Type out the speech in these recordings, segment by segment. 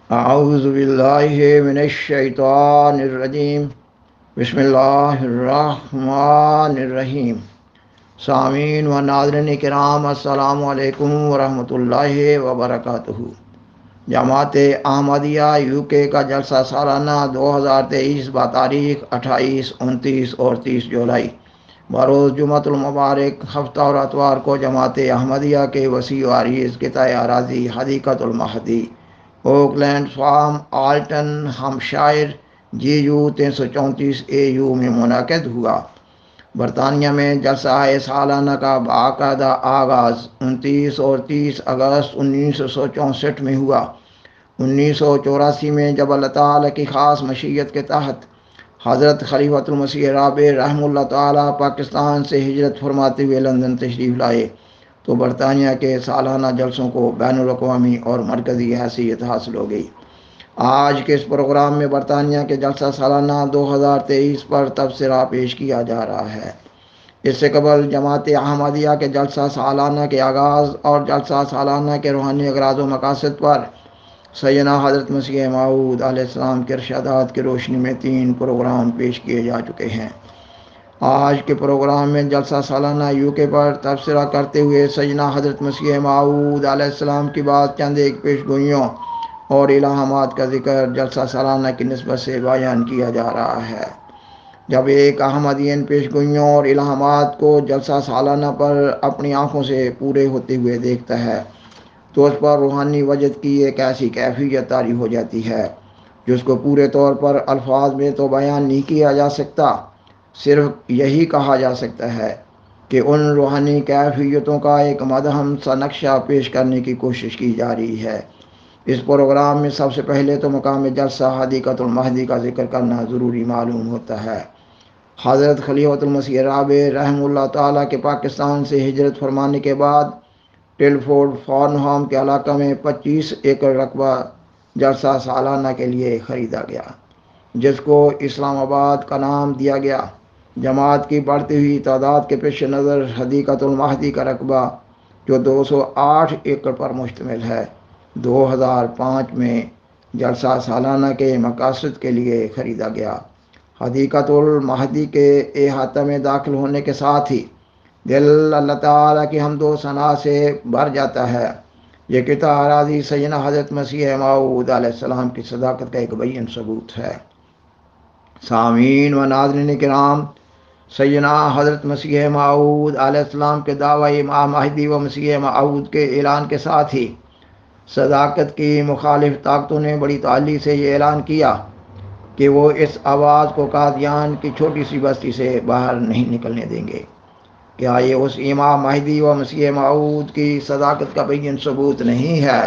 اعوذ باللہ من الشیطان الرجیم بسم اللہ الرحمن الرحیم۔ سامعین و ناظرین کرام، السلام علیکم ورحمۃ اللہ وبرکاتہ۔ جماعت احمدیہ یو کے کا جلسہ سالانہ 2023 بتاریخ 28، 29 اور 30 جولائی بروز جمعۃ المبارک ہفتہ اور اتوار کو جماعت احمدیہ کے وسیع و عریض قطع اراضی حدیقۃ المہدی، اوکلینڈ فارم، آلٹن ہمشائر، GU 334 AU میں منعقد ہوا۔ برطانیہ میں جلسہ سالانہ کا باقاعدہ آغاز 29 اور 30 اگست 1964 میں ہوا۔ 1984 میں جب اللہ تعالیٰ کی خاص مشیت کے تحت حضرت خلیفۃ المسیح رابع رحمہ اللہ تعالیٰ پاکستان سے ہجرت فرماتے ہوئے لندن تشریف لائے تو برطانیہ کے سالانہ جلسوں کو بین الاقوامی اور مرکزی حیثیت حاصل ہو گئی۔ آج کے اس پروگرام میں برطانیہ کے جلسہ سالانہ 2023 پر تبصرہ پیش کیا جا رہا ہے۔ اس سے قبل جماعت احمدیہ کے جلسہ سالانہ کے آغاز اور جلسہ سالانہ کے روحانی اغراض و مقاصد پر سیدنا حضرت مسیح موعود علیہ السلام کے ارشادات کی روشنی میں 3 پروگرام پیش کیے جا چکے ہیں۔ آج کے پروگرام میں جلسہ سالانہ UK پر تبصرہ کرتے ہوئے سیدنا حضرت مسیح موعود علیہ السلام کی بات چند ایک پیش گوئیوں اور الہامات کا ذکر جلسہ سالانہ کی نسبت سے بیان کیا جا رہا ہے۔ جب ایک احمدی ان پیش گوئیوں اور الہامات کو جلسہ سالانہ پر اپنی آنکھوں سے پورے ہوتے ہوئے دیکھتا ہے تو اس پر روحانی وجد کی ایک ایسی کیفیت طاری ہو جاتی ہے جس کو پورے طور پر الفاظ میں تو بیان نہیں کیا جا سکتا۔ صرف یہی کہا جا سکتا ہے کہ ان روحانی کیفیتوں کا ایک مدہم سا نقشہ پیش کرنے کی کوشش کی جا رہی ہے۔ اس پروگرام میں سب سے پہلے تو مقام جلسہ حدیقۃ المہدی کا ذکر کرنا ضروری معلوم ہوتا ہے۔ حضرت خلیفۃ المسیح رابع رحمہ اللہ تعالیٰ کے پاکستان سے ہجرت فرمانے کے بعد ٹلفورڈ فارنہام کے علاقہ میں 25 ایکڑ رقبہ جلسہ سالانہ کے لیے خریدا گیا، جس کو اسلام آباد کا نام دیا گیا۔ جماعت کی بڑھتی ہوئی تعداد کے پیش نظر حدیقۃ المہدی کا رقبہ، جو 208 ایکڑ پر مشتمل ہے، 2005 میں جلسہ سالانہ کے مقاصد کے لیے خریدا گیا۔ حدیقۃ المہدی کے احاطہ میں داخل ہونے کے ساتھ ہی دل اللہ تعالیٰ کی حمد و ثنا سے بھر جاتا ہے۔ یہ قطع اراضی سیدنا حضرت مسیح موعود علیہ السلام کی صداقت کا ایک بیان ثبوت ہے۔ سامعین و ناظرین کرام، سیدنا حضرت مسیح موعود علیہ السلام کے دعوی امام مہدی و مسیح موعود کے اعلان کے ساتھ ہی صداقت کی مخالف طاقتوں نے بڑی تعلی سے یہ اعلان کیا کہ وہ اس آواز کو قادیان کی چھوٹی سی بستی سے باہر نہیں نکلنے دیں گے۔ کیا یہ اس امام مہدی و مسیح موعود کی صداقت کا بیان ثبوت نہیں ہے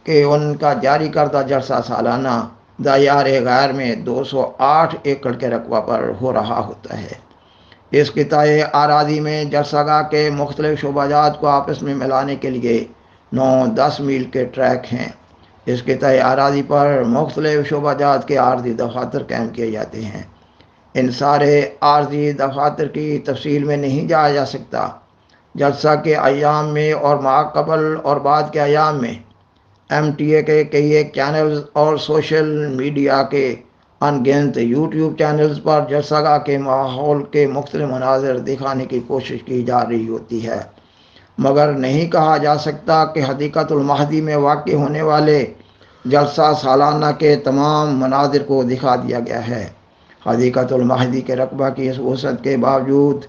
کہ ان کا جاری کردہ جلسہ سالانہ دیار غیر میں 208 ایکڑ کے رقبہ پر ہو رہا ہوتا ہے؟ اس قطع اراضی میں جلسہ گاہ کے مختلف شعبہ جات کو آپس میں ملانے کے لیے 9-10 میل کے ٹریک ہیں۔ اس قطع اراضی پر مختلف شعبہ جات کے عارضی دفاتر قائم کیے جاتے ہیں۔ ان سارے عارضی دفاتر کی تفصیل میں نہیں جایا جا سکتا۔ جلسہ کے ایام میں اور ماقبل اور بعد کے ایام میں MTA کے کئی ایک چینلز اور سوشل میڈیا کے ان گنت YouTube چینلز پر جلسہ گاہ کے ماحول کے مختلف مناظر دکھانے کی کوشش کی جا رہی ہوتی ہے، مگر نہیں کہا جا سکتا کہ حدیقۃ المہدی میں واقع ہونے والے جلسہ سالانہ کے تمام مناظر کو دکھا دیا گیا ہے۔ حدیقۃ المہدی کے رقبہ کی اس وسعت کے باوجود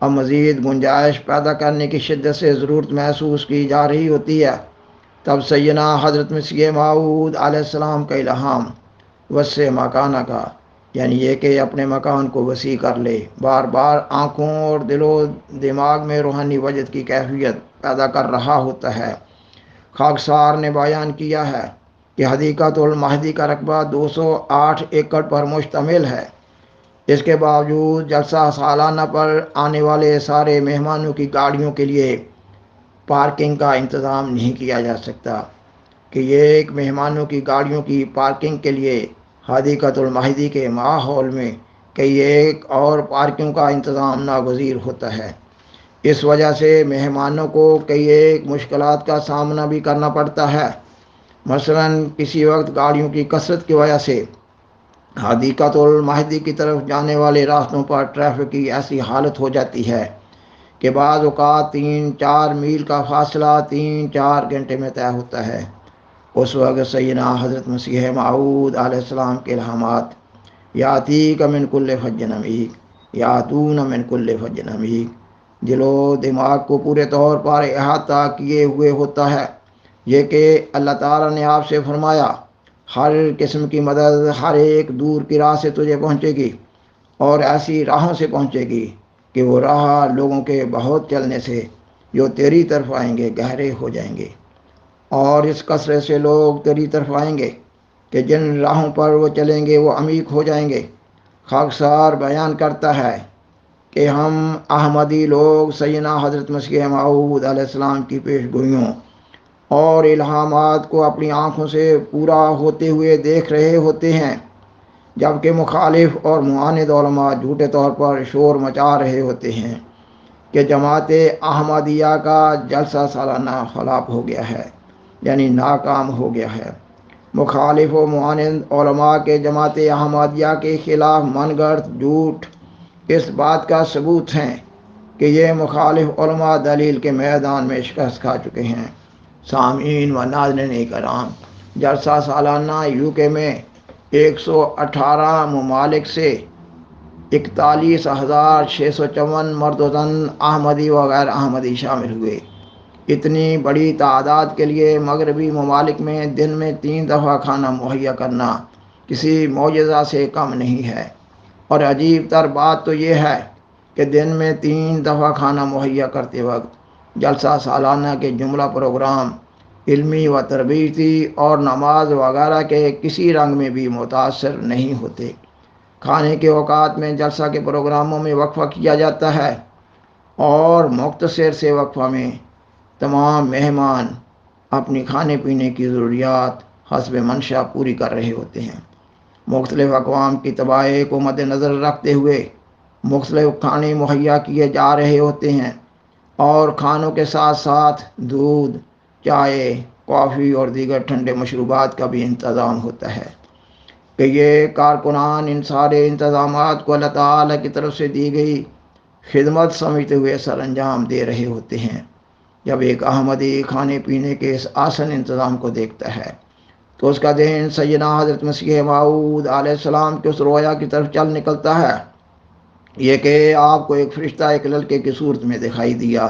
اب مزید گنجائش پیدا کرنے کی شدت سے ضرورت محسوس کی جا رہی ہوتی ہے۔ تب سیدنا حضرت مسیح موعود علیہ السلام کا الہام وسع مکانہ کا، یعنی یہ کہ اپنے مکان کو وسیع کر لے، بار بار آنکھوں اور دل و دماغ میں روحانی وجد کی کیفیت پیدا کر رہا ہوتا ہے۔ خاکسار نے بیان کیا ہے کہ حدیقۃ المہدی کا رقبہ 208 ایکڑ پر مشتمل ہے۔ اس کے باوجود جلسہ سالانہ پر آنے والے سارے مہمانوں کی گاڑیوں کے لیے پارکنگ کا انتظام نہیں کیا جا سکتا کہ یہ ایک مہمانوں کی گاڑیوں کی پارکنگ کے لیے حدیقۃ المہدی کے ماحول میں کئی ایک اور پارکنگ کا انتظام ناگزیر ہوتا ہے۔ اس وجہ سے مہمانوں کو کئی ایک مشکلات کا سامنا بھی کرنا پڑتا ہے۔ مثلاً کسی وقت گاڑیوں کی کثرت کی وجہ سے حدیقۃ المہدی کی طرف جانے والے راستوں پر ٹریفک کی ایسی حالت ہو جاتی ہے کہ بعض اوقات 3-4 میل کا فاصلہ 3-4 گھنٹے میں طے ہوتا ہے۔ اس وقت سیدنا حضرت مسیح موعود علیہ السلام کے الہامات یاتیک من کل فج عمیق یاتون من کل فج عمیق دل و دماغ کو پورے طور پر احاطہ کیے ہوئے ہوتا ہے، یہ کہ اللہ تعالیٰ نے آپ سے فرمایا ہر قسم کی مدد ہر ایک دور کی راہ سے تجھے پہنچے گی، اور ایسی راہوں سے پہنچے گی کہ وہ راہ لوگوں کے بہت چلنے سے جو تیری طرف آئیں گے گہرے ہو جائیں گے، اور اس کثرت سے لوگ تیری طرف آئیں گے کہ جن راہوں پر وہ چلیں گے وہ عمیق ہو جائیں گے۔ خاکسار بیان کرتا ہے کہ ہم احمدی لوگ سیدنا حضرت مسیح موعود علیہ السلام کی پیش گوئیوں اور الہامات کو اپنی آنکھوں سے پورا ہوتے ہوئے دیکھ رہے ہوتے ہیں، جبکہ مخالف اور معاند علماء جھوٹے طور پر شور مچا رہے ہوتے ہیں کہ جماعت احمدیہ کا جلسہ سالانہ فلاپ ہو گیا ہے، یعنی ناکام ہو گیا ہے۔ مخالف و معاند علماء کے جماعت احمدیہ کے خلاف من گھڑت جھوٹ اس بات کا ثبوت ہیں کہ یہ مخالف علماء دلیل کے میدان میں شکست کھا چکے ہیں۔ سامعین و ناظرین کرام، جلسہ سالانہ UK میں 118 ممالک سے 41,654 مرد و زن احمدی و غیر احمدی شامل ہوئے۔ اتنی بڑی تعداد کے لیے مغربی ممالک میں دن میں 3 دفعہ کھانا مہیا کرنا کسی معجزہ سے کم نہیں ہے، اور عجیب تر بات تو یہ ہے کہ دن میں 3 دفعہ کھانا مہیا کرتے وقت جلسہ سالانہ کے جملہ پروگرام علمی و تربیتی اور نماز وغیرہ کے کسی رنگ میں بھی متاثر نہیں ہوتے۔ کھانے کے اوقات میں جلسہ کے پروگراموں میں وقفہ کیا جاتا ہے، اور مختصر سے وقفہ میں تمام مہمان اپنی کھانے پینے کی ضروریات حسب منشا پوری کر رہے ہوتے ہیں۔ مختلف اقوام کی طبائع کو مد نظر رکھتے ہوئے مختلف کھانے مہیا کیے جا رہے ہوتے ہیں، اور کھانوں کے ساتھ ساتھ دودھ، چائے، کافی اور دیگر ٹھنڈے مشروبات کا بھی انتظام ہوتا ہے کہ یہ کارکنان ان سارے انتظامات کو اللہ تعالیٰ کی طرف سے دی گئی خدمت سمجھتے ہوئے سر انجام دے رہے ہوتے ہیں۔ جب ایک احمدی کھانے پینے کے اس آسن انتظام کو دیکھتا ہے تو اس کا ذہن سیدنا حضرت مسیح موعود علیہ السلام کے اس رویا کی طرف چل نکلتا ہے، یہ کہ آپ کو ایک فرشتہ ایک لڑکے کی صورت میں دکھائی دیا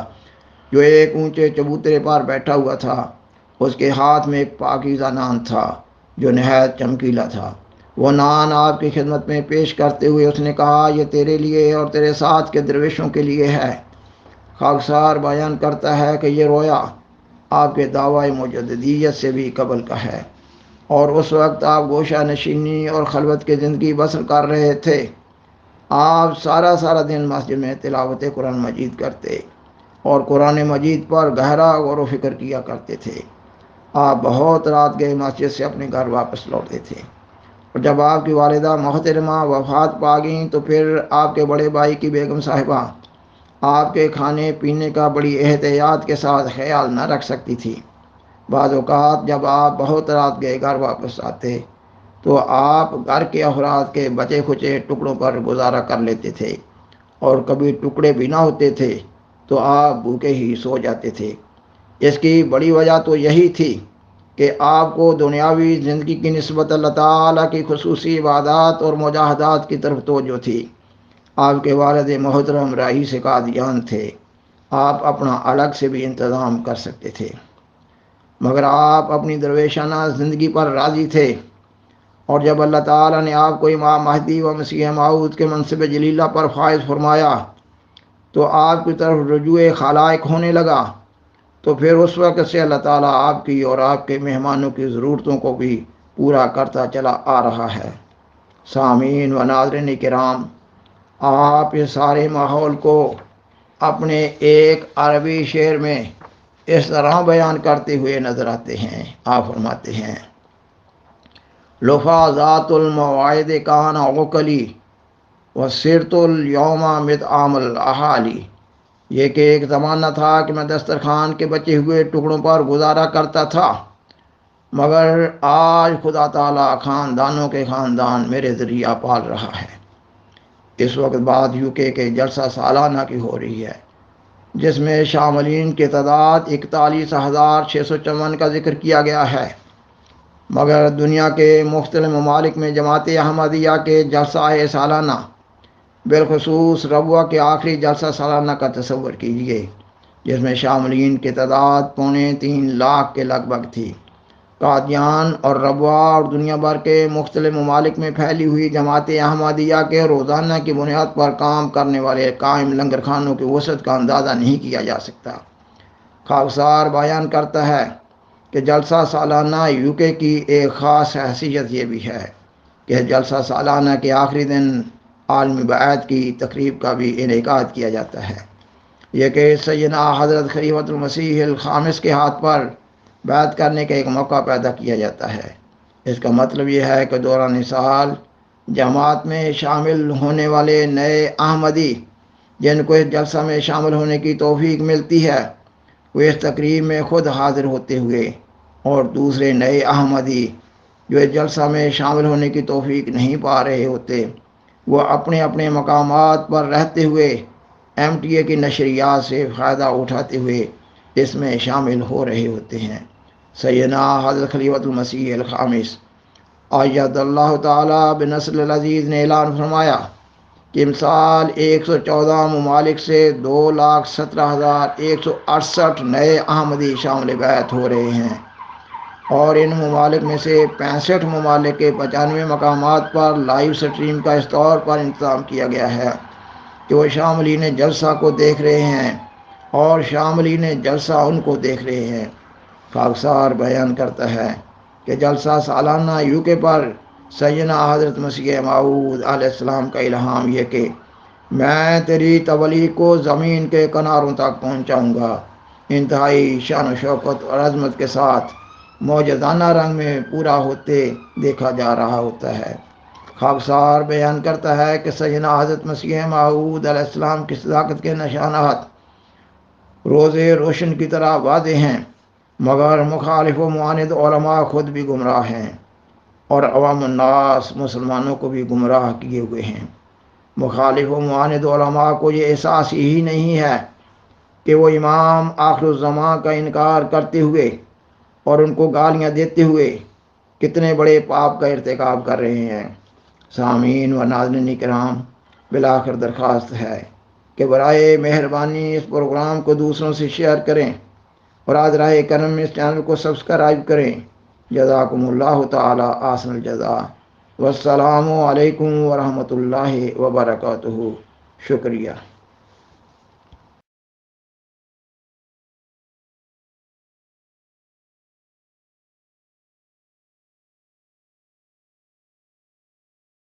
جو ایک اونچے چبوترے پر بیٹھا ہوا تھا۔ اس کے ہاتھ میں ایک پاکیزہ نان تھا جو نہایت چمکیلا تھا۔ وہ نان آپ کی خدمت میں پیش کرتے ہوئے اس نے کہا، یہ تیرے لیے اور تیرے ساتھ کے درویشوں کے لیے ہے۔ خاکسار بیان کرتا ہے کہ یہ رویا آپ کے دعوی مجددیت سے بھی قبل کا ہے، اور اس وقت آپ گوشہ نشینی اور خلوت کی زندگی بسر کر رہے تھے۔ آپ سارا دن مسجد میں تلاوت قرآن مجید کرتے اور قرآن مجید پر گہرا غور و فکر کیا کرتے تھے۔ آپ بہت رات گئے مسجد سے اپنے گھر واپس لوٹے تھے، اور جب آپ کی والدہ محترمہ وفات پا گئیں تو پھر آپ کے بڑے بھائی کی بیگم صاحبہ آپ کے کھانے پینے کا بڑی احتیاط کے ساتھ خیال نہ رکھ سکتی تھی۔ بعض اوقات جب آپ بہت رات گئے گھر واپس آتے تو آپ گھر کے افراد کے بچے کھچے ٹکڑوں پر گزارا کر لیتے تھے، اور کبھی ٹکڑے بھی نہ ہوتے تھے تو آپ بھوکے ہی سو جاتے تھے۔ اس کی بڑی وجہ تو یہی تھی کہ آپ کو دنیاوی زندگی کی نسبت اللہ تعالیٰ کی خصوصی عبادات اور مجاہدات کی طرف توجہ تھی۔ آپ کے والد محترم رئیس قادیان تھے، آپ اپنا الگ سے بھی انتظام کر سکتے تھے، مگر آپ اپنی درویشانہ زندگی پر راضی تھے، اور جب اللہ تعالیٰ نے آپ کو امام مہدی و مسیح موعود کے منصب جلیلہ پر فائز فرمایا تو آپ کی طرف رجوع خلائق ہونے لگا، تو پھر اس وقت سے اللہ تعالیٰ آپ کی اور آپ کے مہمانوں کی ضرورتوں کو بھی پورا کرتا چلا آ رہا ہے۔ سامعین و ناظرین کرام، آپ اس سارے ماحول کو اپنے ایک عربی شعر میں اس طرح بیان کرتے ہوئے نظر آتے ہیں۔ آپ فرماتے ہیں، لفا ذات المواعد کان عقلی وسرت الیوم مطعم الاحالی، یہ کہ ایک زمانہ تھا کہ میں دسترخوان کے بچے ہوئے ٹکڑوں پر گزارا کرتا تھا، مگر آج خدا تعالیٰ خاندانوں کے خاندان میرے ذریعہ پال رہا ہے۔ اس وقت بات یو کے جلسہ سالانہ کی ہو رہی ہے، جس میں شاملین کی تعداد 41,654 کا ذکر کیا گیا ہے، مگر دنیا کے مختلف ممالک میں جماعت احمدیہ کے جلسہ سالانہ، بالخصوص ربوہ کے آخری جلسہ سالانہ کا تصور کیجیے، جس میں شاملین کی تعداد 2.25 لاکھ کے لگ بھگ تھی۔ قادیان اور ربوہ اور دنیا بھر کے مختلف ممالک میں پھیلی ہوئی جماعت احمدیہ کے روزانہ کی بنیاد پر کام کرنے والے قائم لنگر خانوں کی وسعت کا اندازہ نہیں کیا جا سکتا۔ خاکسار بیان کرتا ہے کہ جلسہ سالانہ یو کی ایک خاص حیثیت یہ بھی ہے کہ جلسہ سالانہ کے آخری دن عالمی بیعت کی تقریب کا بھی انعقاد کیا جاتا ہے، یہ کہ سیدنا حضرت خلیفۃ المسیح الخامس کے ہاتھ پر بیعت کرنے کا ایک موقع پیدا کیا جاتا ہے۔ اس کا مطلب یہ ہے کہ دوران سال جماعت میں شامل ہونے والے نئے احمدی جن کو اس جلسہ میں شامل ہونے کی توفیق ملتی ہے، وہ اس تقریب میں خود حاضر ہوتے ہوئے، اور دوسرے نئے احمدی جو اس جلسہ میں شامل ہونے کی توفیق نہیں پا رہے ہوتے، وہ اپنے اپنے مقامات پر رہتے ہوئے MTA کی نشریات سے فائدہ اٹھاتے ہوئے اس میں شامل ہو رہے ہوتے ہیں۔ سیدنا حضرت خلیفۃ المسیح الخامس ایّد اللہ تعالیٰ بنصر العزیز نے اعلان فرمایا کہ امسال 114 ممالک سے 2,17,168 نئے احمدی شامل بیعت ہو رہے ہیں، اور ان ممالک میں سے 65 ممالک کے 95 مقامات پر لائیو سٹریم کا اس طور پر انتظام کیا گیا ہے کہ وہ شاملین جلسہ کو دیکھ رہے ہیں اور شاملین جلسہ ان کو دیکھ رہے ہیں۔ خاکسار بیان کرتا ہے کہ جلسہ سالانہ یو پر سیدنا حضرت مسیح موعود علیہ السلام کا الہام یہ کہ میں تیری تبلیغ کو زمین کے کناروں تک پہنچاؤں گا، انتہائی شان و شوکت اور عظمت کے ساتھ معجزانہ رنگ میں پورا ہوتے دیکھا جا رہا ہوتا ہے۔ خاکسار بیان کرتا ہے کہ سیدنا حضرت مسیح موعود علیہ السلام کی صداقت کے نشانات روزے روشن کی طرح واضح ہیں، مگر مخالف و معاند علماء خود بھی گمراہ ہیں، اور عوام الناس مسلمانوں کو بھی گمراہ کیے ہوئے ہیں۔ مخالف و معاند علماء کو یہ احساس ہی نہیں ہے کہ وہ امام آخر الزمان کا انکار کرتے ہوئے اور ان کو گالیاں دیتے ہوئے کتنے بڑے پاپ کا ارتکاب کر رہے ہیں۔ سامعین و ناظرین کرام، بالآخر درخواست ہے کہ برائے مہربانی اس پروگرام کو دوسروں سے شیئر کریں، اور راہ کرم میں اس چینل کو سبسکرائب کریں۔ جزاکم اللہ تعالی احسن الجزا، والسلام علیکم ورحمۃ اللہ وبرکاتہ۔ شکریہ۔